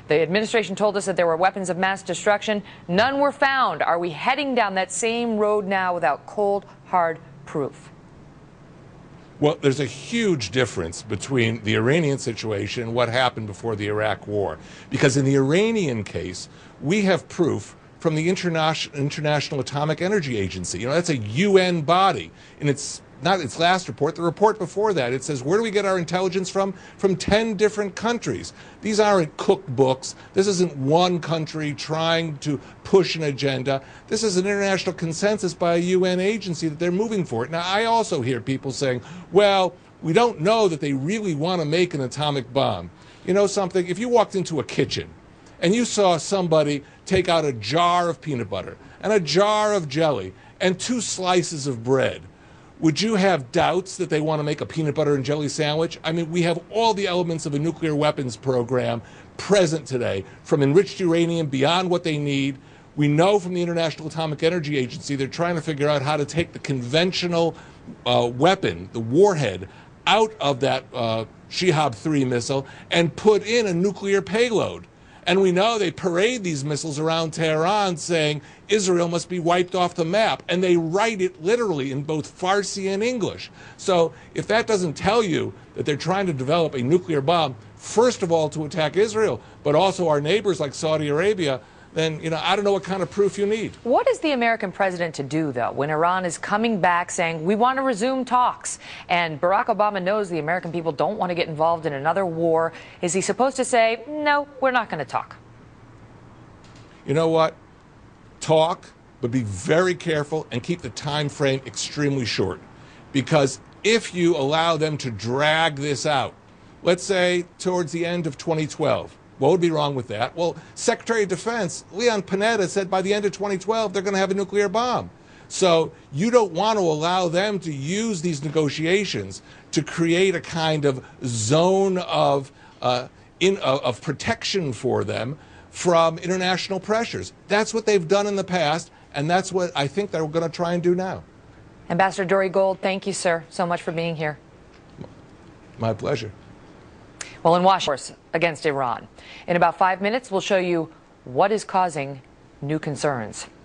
The administration told us that there were weapons of mass destruction. None were found. Are we heading down that same road now without cold, hard proof? Well, there's a huge difference between the Iranian situation and what happened before the Iraq War. Because in the Iranian case, we have proof from the International Atomic Energy Agency. You know, that's a UN body. And it's not its last report, the report before that, it says, where do we get our intelligence from? From 10 different countries. These aren't cookbooks. This isn't one country trying to push an agenda. This is an international consensus by a UN agency that they're moving for it. Now, I also hear people saying, well, we don't know that they really want to make an atomic bomb. You know something? If you walked into a kitchen and you saw somebody take out a jar of peanut butter and a jar of jelly and 2 slices of bread, would you have doubts that they want to make a peanut butter and jelly sandwich? I mean, we have all the elements of a nuclear weapons program present today, from enriched uranium beyond what they need. We know from the International Atomic Energy Agency they're trying to figure out how to take the conventional weapon, the warhead, out of that Shihab-3 missile and put in a nuclear payload. And we know they parade these missiles around Tehran saying Israel must be wiped off the map. And they write it literally in both Farsi and English. So if that doesn't tell you that they're trying to develop a nuclear bomb, first of all to attack Israel, but also our neighbors like Saudi Arabia, then, you know, I don't know what kind of proof you need. What is the American president to do, though, when Iran is coming back saying, we want to resume talks, and Barack Obama knows the American people don't want to get involved in another war? Is he supposed to say, no, we're not going to talk? You know what? Talk, but be very careful and keep the time frame extremely short. Because if you allow them to drag this out, let's say towards the end of 2012, what would be wrong with that? Well, Secretary of Defense Leon Panetta said by the end of 2012 they're going to have a nuclear bomb. So you don't want to allow them to use these negotiations to create a kind of zone of protection for them from international pressures. That's what they've done in the past, and that's what I think they're going to try and do now. Ambassador Dory Gold, thank you, sir, so much for being here. My pleasure. Well, in Washington, against Iran. In about 5 minutes, we'll show you what is causing new concerns.